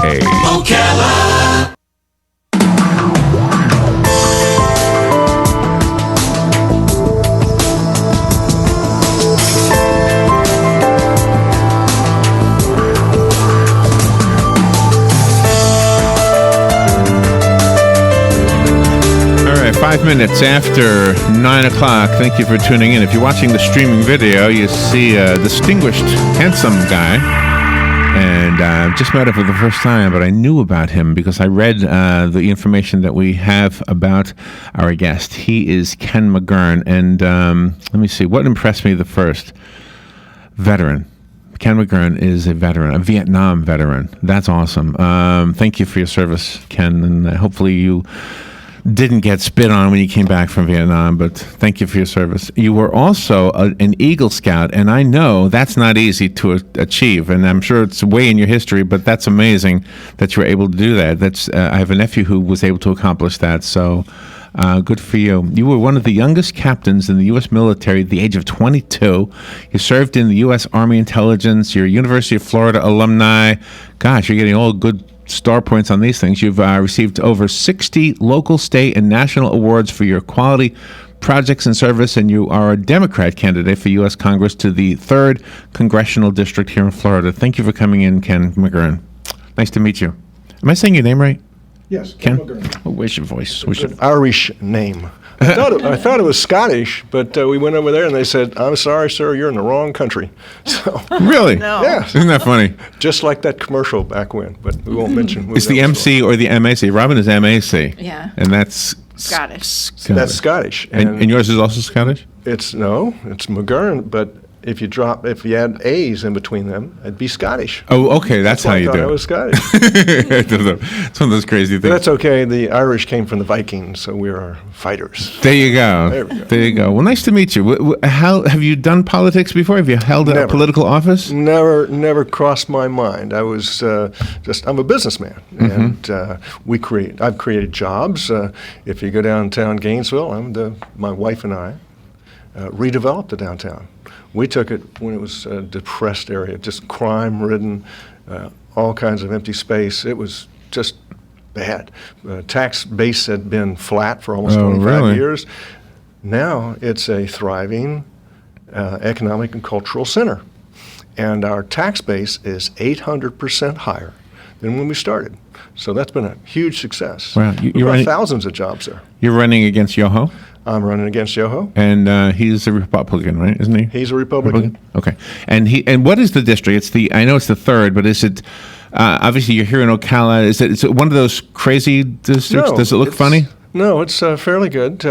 Ocala. All right, 5 minutes after 9 o'clock. Thank you for tuning in. If you're watching the streaming video, you see a distinguished, handsome guy. And just met him for the first time, but I knew about him because I read the information that we have about our guest. He is Ken McGurn. And let me see, what impressed me the first? Veteran. Ken McGurn is a veteran, a Vietnam veteran. That's awesome. Thank you for your service, Ken, and hopefully you didn't get spit on when you came back from Vietnam, but thank you for your service. You were also an Eagle Scout, and I know that's not easy to achieve, and I'm sure it's way in your history, but that's amazing that you were able to do that. I have a nephew who was able to accomplish that, so good for you. You were one of the youngest captains in the U.S. military at the age of 22. You served in the U.S. Army Intelligence. You're a University of Florida alumni. Gosh, you're getting all good star points on these things. You've received over 60 local, state, and national awards for your quality projects and service, and you are a Democrat candidate for U.S. Congress to the 3rd Congressional District here in Florida. Thank you for coming in, Ken McGurn. Nice to meet you. Am I saying your name right? Yes, Ken? McGurn. Oh, where's your voice? It's an Irish name. I thought it was Scottish, but we went over there and they said, "I'm sorry, sir, you're in the wrong country." So Really? No. yes, Isn't that funny? just like that commercial back when, but we won't mention. It's the MC or the MAC. Robin is MAC. Yeah. And that's Scottish. That's Scottish, And yours is also Scottish? it's McGurn, but if you add A's in between them, it'd be Scottish. Oh, okay. That's how I you thought do I it. was Scottish. It's one of those crazy But things. that's okay. The Irish came from the Vikings, so we are fighters. There you go. There we go. There you go. Well, nice to meet you. How have you done politics before? Have you held a Never. political office? Never crossed my mind. I was I'm a businessman, and I've created jobs. If you go downtown Gainesville, my wife and I redeveloped the downtown. We took it when it was a depressed area, just crime-ridden, all kinds of empty space. It was just bad. Tax base had been flat for almost 25 really? years. Now it's a thriving economic and cultural center. And our tax base is 800% higher than when we started. So that's been a huge success. Wow. We've got thousands of jobs there. You're running against Yoho, I'm running against Yoho. and he's a Republican, right? Isn't he? He's a Republican. Okay. And what is the district? I know it's the 3rd, but is it? Obviously, you're here in Ocala. Is it one of those crazy districts? No, Does it look funny? No, it's fairly good.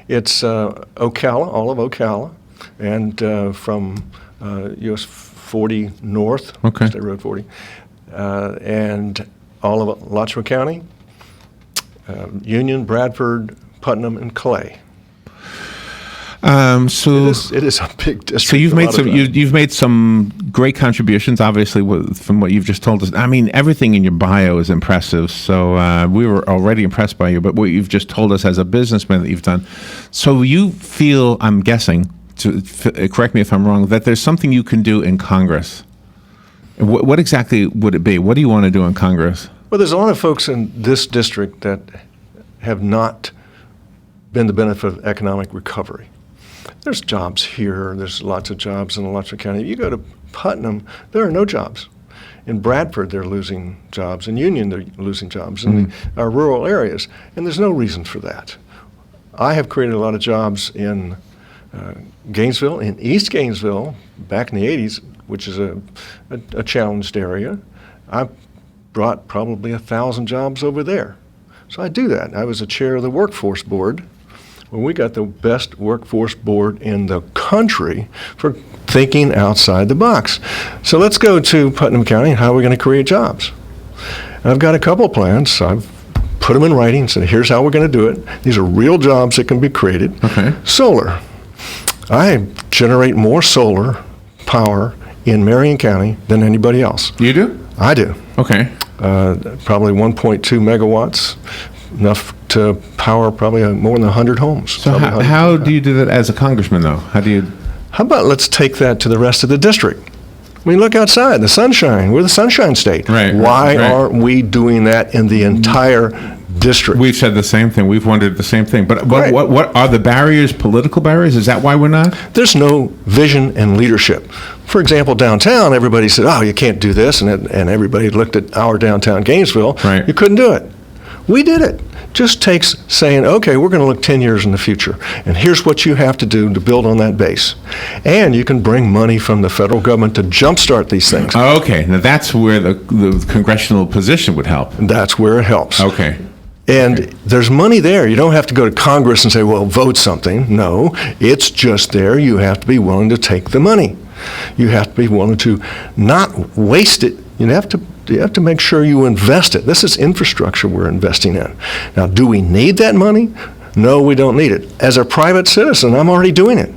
It's Ocala, all of Ocala, and from US 40 north, Okay. State Road 40, and all of Alachua County, Union, Bradford, Putnam, and Clay. So It is a big district. So you've a made lot of some time. you've made some great contributions, obviously, from what you've just told us. I mean, everything in your bio is impressive. So we were already impressed by you, but what you've just told us as a businessman that you've done. So you feel, I'm guessing, correct me if I'm wrong, that there's something you can do in Congress. What exactly would it be? What do you want to do in Congress? Well, there's a lot of folks in this district that have not been the benefit of economic recovery. There's jobs here. There's lots of jobs in Alachua County. You go to Putnam, there are no jobs. In Bradford, they're losing jobs. In Union, they're losing jobs in our rural areas, and there's no reason for that. I have created a lot of jobs in Gainesville, in East Gainesville, back in the 80s, which is a challenged area. I brought probably 1,000 jobs over there. So I do that. I was the chair of the workforce board. Well, we got the best workforce board in the country for thinking outside the box. So let's go to Putnam County and how are we going to create jobs? And I've got a couple of plans. So I've put them in writing and said, here's how we're going to do it. These are real jobs that can be created. Okay. Solar. I generate more solar power in Marion County than anybody else. You do? I do. Okay. Probably 1.2 megawatts, enough to power probably more than 100 homes. So Probably how 100. do you do that as a congressman, though? How do you? How about let's take that to the rest of the district? I mean, look outside, the sunshine. We're the sunshine state. Right, Why right. aren't we doing that in the entire district? We've said the same thing. We've wondered the same thing. But Right. what are the barriers? Political barriers? Is that why we're not? There's no vision and leadership. For example, downtown, everybody said, oh, you can't do this, and everybody looked at our downtown Gainesville. Right. You couldn't do it. We did it. Just takes saying, okay, we're going to look 10 years in the future, and here's what you have to do to build on that base. And you can bring money from the federal government to jumpstart these things. Okay, now that's where the congressional position would help. That's where it helps. Okay. And there's money there. You don't have to go to Congress and say, well, vote something. No, it's just there. You have to be willing to take the money. You have to be willing to not waste it. You have to make sure you invest it. This is infrastructure we're investing in. Now, do we need that money? No, we don't need it. As a private citizen, I'm already doing it.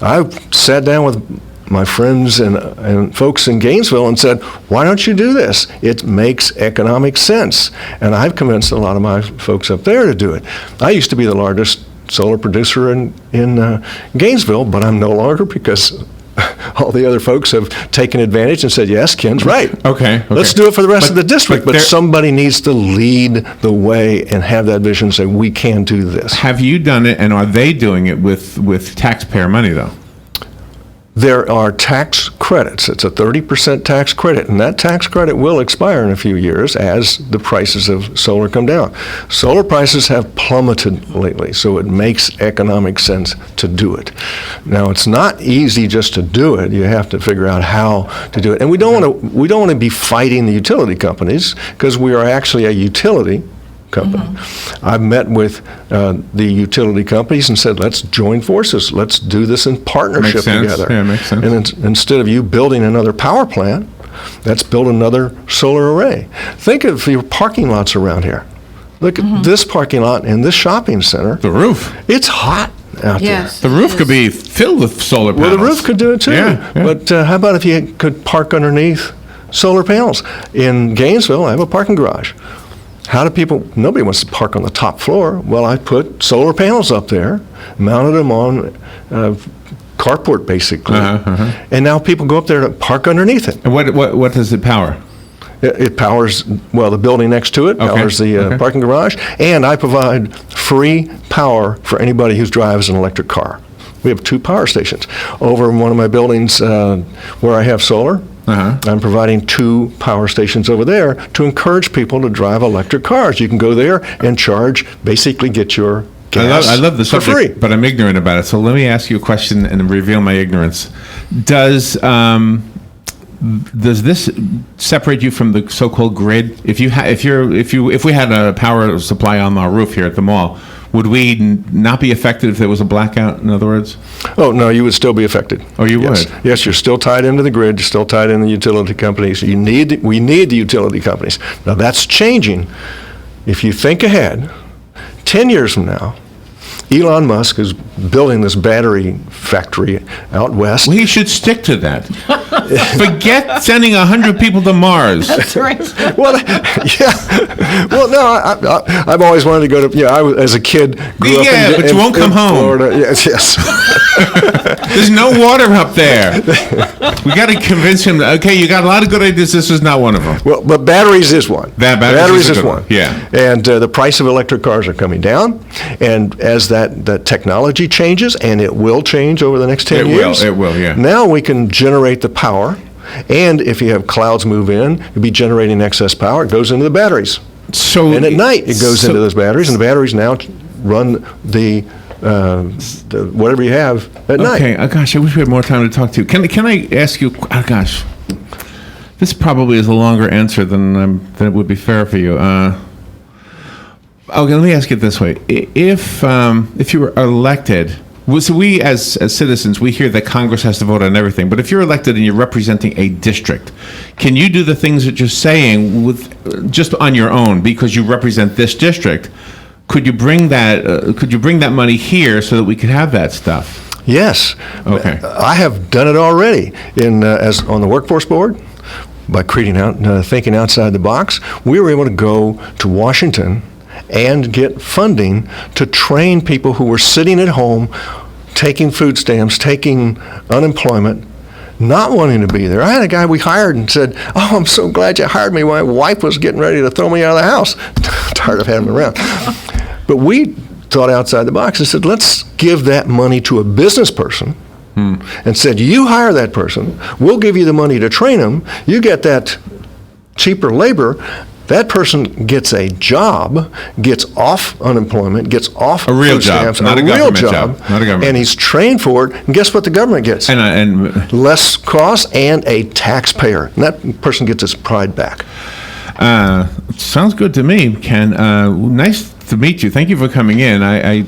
I've sat down with my friends and folks in Gainesville and said, why don't you do this? It makes economic sense. And I've convinced a lot of my folks up there to do it. I used to be the largest solar producer in Gainesville, but I'm no longer because all the other folks have taken advantage and said, yes, Ken's right. Okay. Let's do it for the rest of the district. But there- somebody needs to lead the way and have that vision and say, we can do this. Have you done it, and are they doing it with taxpayer money, though? There are tax credits. It's a 30% tax credit, and that tax credit will expire in a few years as the prices of solar come down. Solar prices have plummeted lately, so it makes economic sense to do it. Now, it's not easy just to do it. You have to figure out how to do it. And we don't want to be fighting the utility companies, because we are actually a utility company. I've met with the utility companies and said, let's join forces. Let's do this in partnership Makes sense. together. Yeah, makes sense. And instead of you building another power plant, let's build another solar array. Think of your parking lots around here. Look at this parking lot and this shopping center. The roof. It's hot out Yes. The roof could be filled with solar there. panels. Well, the roof could do it too. Yeah, yeah. But how about if you could park underneath solar panels? In Gainesville, I have a parking garage. How do people, nobody wants to park on the top floor. Well, I put solar panels up there, mounted them on carport basically, and now people go up there to park underneath it. And what does it power? It powers, well, the building next to it, powers the parking garage, and I provide free power for anybody who drives an electric car. We have 2 power stations. Over in one of my buildings where I have solar, I'm providing 2 power stations over there to encourage people to drive electric cars. You can go there and charge, basically get your gas I love the for subject, free. but I'm ignorant about it. So let me ask you a question and reveal my ignorance. Does this separate you from the so-called grid? If we had a power supply on our roof here at the mall, would we not be affected if there was a blackout, in other words? Oh, no, you would still be affected. Oh, you Yes. would? Yes, you're still tied into the grid, you're still tied in the utility companies. We need the utility companies. Now, that's changing. If you think ahead, 10 years from now, Elon Musk is building this battery factory out west. Well, he should stick to that. Forget sending 100 people to Mars. That's right. Well, yeah. Well, no, I've always wanted to go to, I was, as a kid, grew up Yeah, but you won't come home. Florida. Yes, yes. There's no water up there. We got to convince him. Okay, you got a lot of good ideas. This is not one of them. Well, but batteries is one. Batteries is a good one. one, yeah. And the price of electric cars are coming down. And as that technology changes, and it will change over the next 10 years. It will, yeah. Now we can generate the power. And if you have clouds move in, you'll be generating excess power. It goes into the batteries. So And at night, it goes into those batteries. And the batteries now run the whatever you have at night. Okay, gosh, I wish we had more time to talk to you. Can I ask you? Oh, gosh, this probably is a longer answer than it would be fair for you. Okay, let me ask it this way: if you were elected, so we as citizens, we hear that Congress has to vote on everything. But if you're elected and you're representing a district, can you do the things that you're saying with just on your own because you represent this district? Could you bring that? Could you bring that money here so that we could have that stuff? Yes. Okay. I have done it already as on the workforce board by thinking outside the box. We were able to go to Washington and get funding to train people who were sitting at home, taking food stamps, taking unemployment. not wanting to be there. I had a guy we hired and said, "Oh, I'm so glad you hired me. My wife was getting ready to throw me out of the house." Tired of having him around. But we thought outside the box and said, let's give that money to a business person and said, you hire that person, we'll give you the money to train them, you get that cheaper labor, that person gets a job, gets off unemployment, gets off a real food job, stamps, not a real government job, not a government. And he's trained for it, and guess what the government gets? And less cost and a taxpayer. And that person gets his pride back. Sounds good to me, Ken. Nice to meet you. Thank you for coming in. I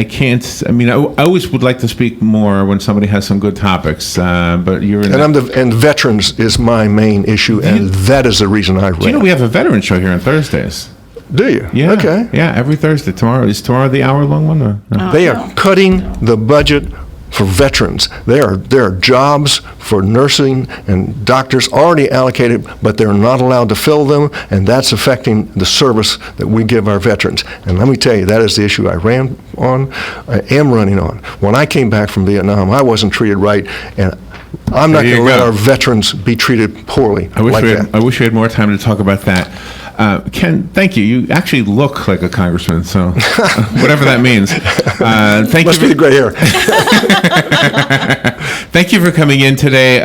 can't. I mean, I always would like to speak more when somebody has some good topics. But you're in. And veterans is my main issue, and that is the reason I ran. Do you know we have a veteran show here on Thursdays? Do you? Yeah. Okay. Yeah, every Thursday. Is tomorrow the hour-long one? Or no? They are cutting the budget for veterans. There are jobs for nursing and doctors already allocated, but they're not allowed to fill them, and that's affecting the service that we give our veterans. And let me tell you, that is the issue I ran on, I am running on. When I came back from Vietnam, I wasn't treated right, and I'm not going to let our veterans be treated poorly I wish we had more time to talk about that. Ken, thank you. You actually look like a congressman, so whatever that means. Thank Must you. Be the gray hair. Thank you for coming in today.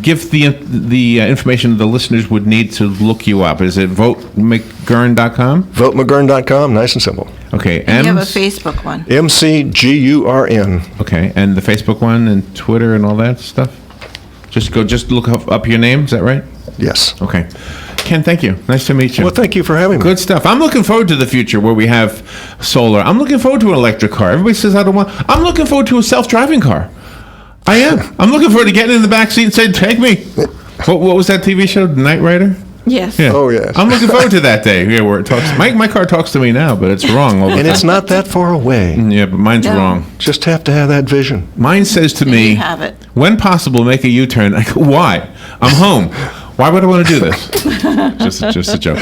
Give the information the listeners would need to look you up. Is it votemcgurn.com? Votemcgurn.com, nice and simple. Okay. And you have a Facebook one. McGurn. Okay, and the Facebook one and Twitter and all that stuff? Just look up your name, is that right? Yes. Okay. Ken, thank you. Nice to meet you. Well, thank you for having me. Good stuff. I'm looking forward to the future where we have solar. I'm looking forward to an electric car. Everybody says I don't want. I'm looking forward to a self-driving car. I am. I'm looking forward to getting in the back seat and saying, "Take me." What was that TV show, Knight Rider? Yes. Yeah. Oh, yes. I'm looking forward to that day. Yeah, where it talks. My car talks to me now, but it's wrong all the time. And it's not that far away. Yeah, but mine's No. wrong. Just have to have that vision. Mine says to And me, you have it. when possible, make a U-turn. I go, why? I'm home. Why would I want to do this? just a joke.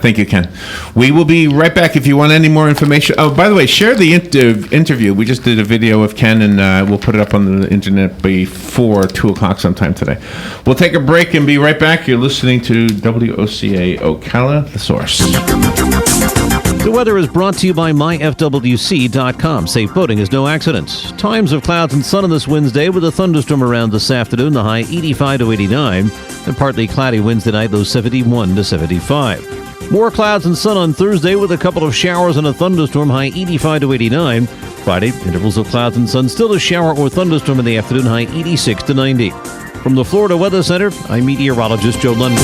Thank you, Ken. We will be right back. If you want any more information. Oh, by the way, share the interview. We just did a video of Ken, and we'll put it up on the internet before 2 o'clock sometime today. We'll take a break and be right back. You're listening to WOCA Ocala, The Source. The weather is brought to you by myfwc.com. Safe boating is no accident. Times of clouds and sun on this Wednesday with a thunderstorm around this afternoon. The high 85 to 89. And partly cloudy Wednesday night, low 71 to 75. More clouds and sun on Thursday with a couple of showers and a thunderstorm, high 85 to 89. Friday, intervals of clouds and sun, still a shower or thunderstorm in the afternoon, high 86 to 90. From the Florida Weather Center, I'm meteorologist Joe Lundberg.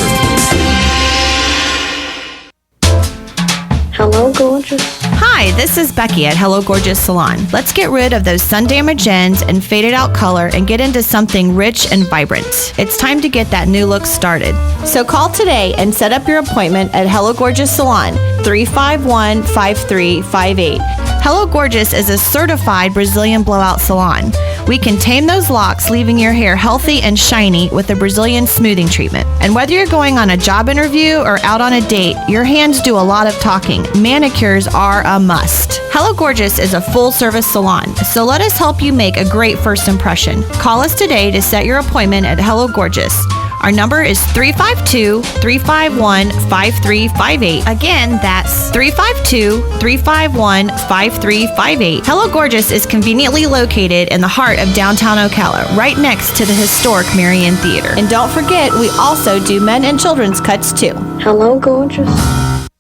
Hello, gorgeous. Hi, this is Becky at Hello Gorgeous Salon. Let's get rid of those sun damaged ends and faded out color and get into something rich and vibrant. It's time to get that new look started. So call today and set up your appointment at Hello Gorgeous Salon, 351-5358. Hello Gorgeous is a certified Brazilian blowout salon. We can tame those locks, leaving your hair healthy and shiny with a Brazilian smoothing treatment. And whether you're going on a job interview or out on a date, your hands do a lot of talking. Manicures are a must. Hello Gorgeous is a full-service salon, so let us help you make a great first impression. Call us today to set your appointment at Hello Gorgeous. Our number is 352-351-5358. Again, that's 352-351-5358. Hello Gorgeous is conveniently located in the heart of downtown Ocala, right next to the historic Marion Theater. And don't forget, we also do men and children's cuts too. Hello, gorgeous.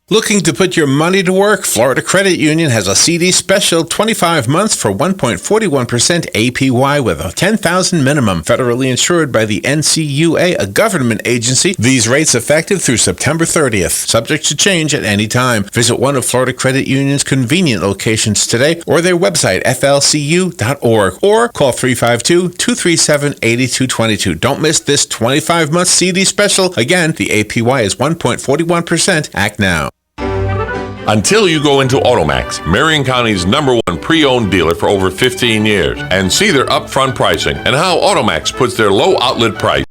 Looking to put your money to work? Florida Credit Union has a CD special, 25 months for 1.41% APY with a $10,000 minimum. Federally insured by the NCUA, a government agency. These rates effective through September 30th. Subject to change at any time. Visit one of Florida Credit Union's convenient locations today or their website, flcu.org, or call 352-237-8222. Don't miss this 25-month CD special. Again, the APY is 1.41%. Act now. Until you go into Automax, Marion County's #1 pre-owned dealer for over 15 years, and see their upfront pricing and how Automax puts their low outlet price